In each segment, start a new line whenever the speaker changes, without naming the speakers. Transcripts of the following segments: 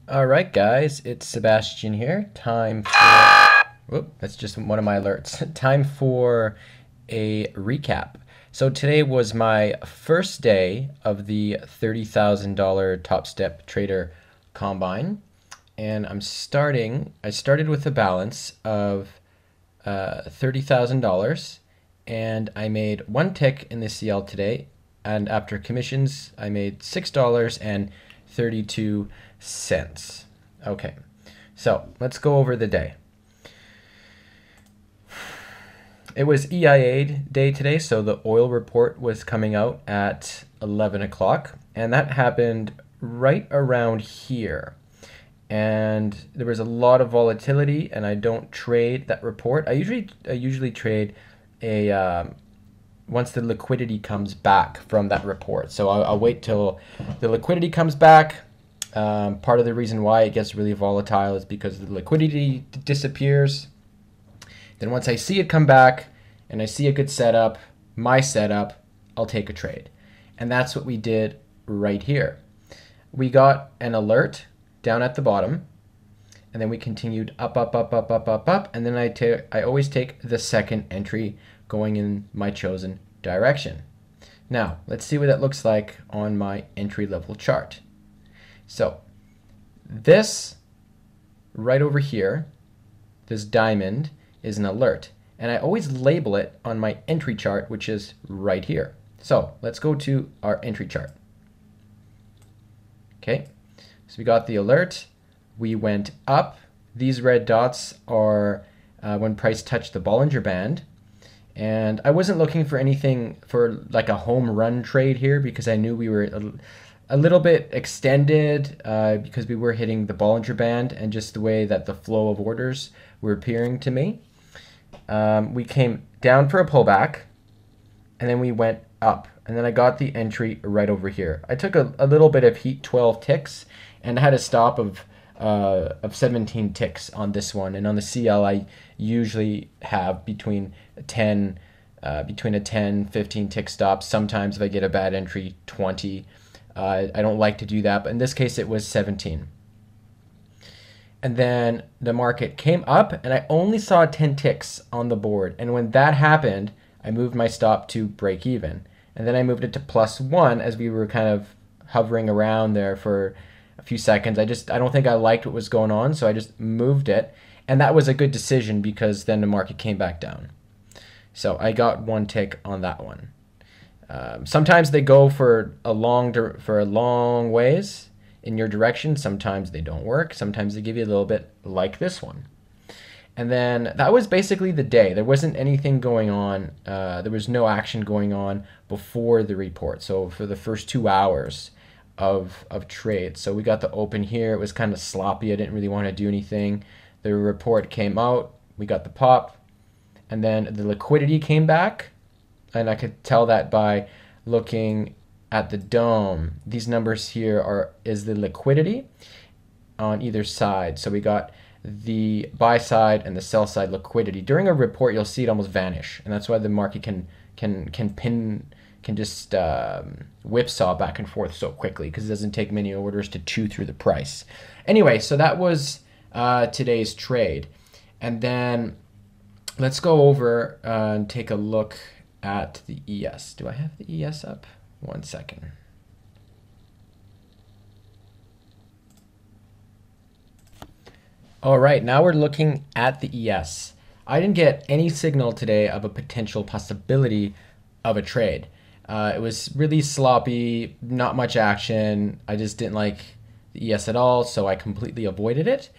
All right, guys, it's Sebastian here. Time for, whoop, that's just one of my alerts. Time for a recap. So today was my first day of the $30,000 Top Step Trader Combine, and I started with a balance of $30,000, and I made one tick in the CL today, and after commissions, I made $6.32. Okay, so let's go over the day. It was EIA day today, so the oil report was coming out at 11 o'clock, and that happened right around here. And there was a lot of volatility, and I don't trade that report. I usually trade a once the liquidity comes back from that report. So I'll wait till the liquidity comes back. Part of the reason why it gets really volatile is because the liquidity disappears. Then once I see it come back and I see a good setup, my setup, I'll take a trade. And that's what we did right here. We got an alert down at the bottom, and then we continued up, up, up, up, up, up, up, and then I always take the second entry going in my chosen direction. Now, let's see what that looks like on my entry level chart. So this right over here, this diamond, is an alert, and I always label it on my entry chart, which is right here. So let's go to our entry chart. Okay, so we got the alert, we went up. These red dots are when price touched the Bollinger Band, and I wasn't looking for anything for like a home run trade here because I knew we were a little bit extended because we were hitting the Bollinger Band and just the way that the flow of orders were appearing to me. We came down for a pullback, and then we went up, and then I got the entry right over here. I took a little bit of heat, 12 ticks, and I had a stop of 17 ticks on this one. And on the CL, I usually have between a 10, 15 tick stop. Sometimes if I get a bad entry, 20. I don't like to do that, but in this case, it was 17. And then the market came up, and I only saw 10 ticks on the board. And when that happened, I moved my stop to break even. And then I moved it to +1 as we were kind of hovering around there for a few seconds. I don't think I liked what was going on, so I just moved it. And that was a good decision because then the market came back down. So I got one tick on that one. Sometimes they go for a long ways in your direction. Sometimes they don't work. Sometimes they give you a little bit like this one. And then that was basically the day. There wasn't anything going on. There was no action going on before the report. So for the first 2 hours of trade. So we got the open here. It was kind of sloppy. I didn't really want to do anything. The report came out. We got the pop. And then the liquidity came back. And I could tell that by looking at the dome. These numbers here is the liquidity on either side. So we got the buy side and the sell side liquidity. During a report, you'll see it almost vanish, and that's why the market can just whipsaw back and forth so quickly because it doesn't take many orders to chew through the price. Anyway, so that was today's trade, and then let's go over and take a look at the ES. Do I have the ES up? 1 second. All right, now we're looking at the ES. I didn't get any signal today of a potential possibility of a trade. It was really sloppy, not much action. I just didn't like the ES at all, so I completely avoided it.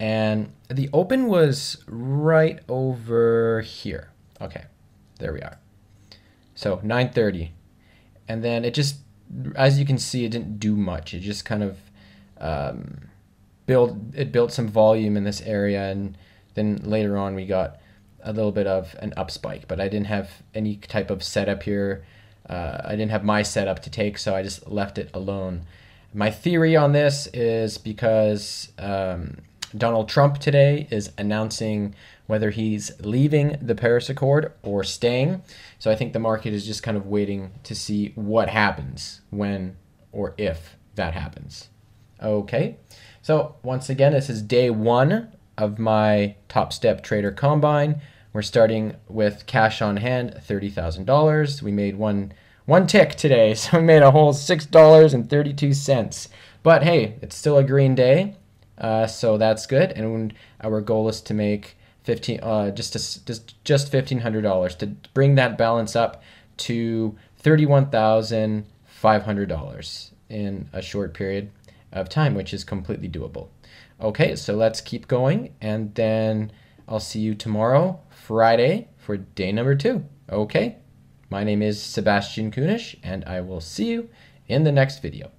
And the open was right over here. Okay, there we are. So 9:30. And then it just, as you can see, it didn't do much. It just kind of built some volume in this area, and then later on we got a little bit of an up spike, but I didn't have any type of setup here. I didn't have my setup to take, so I just left it alone. My theory on this is because Donald Trump today is announcing whether he's leaving the Paris Accord or staying. So I think the market is just kind of waiting to see what happens when or if that happens. Okay, so once again, this is day 1 of my TopstepTrader Combine. We're starting with cash on hand, $30,000. We made one tick today, so we made a whole $6.32. But hey, it's still a green day, so that's good. And our goal is to make just $1,500 to bring that balance up to $31,500 in a short period of time, which is completely doable. Okay, so let's keep going, and then I'll see you tomorrow, Friday, for day number 2. Okay, my name is Sebastian Kunish, and I will see you in the next video.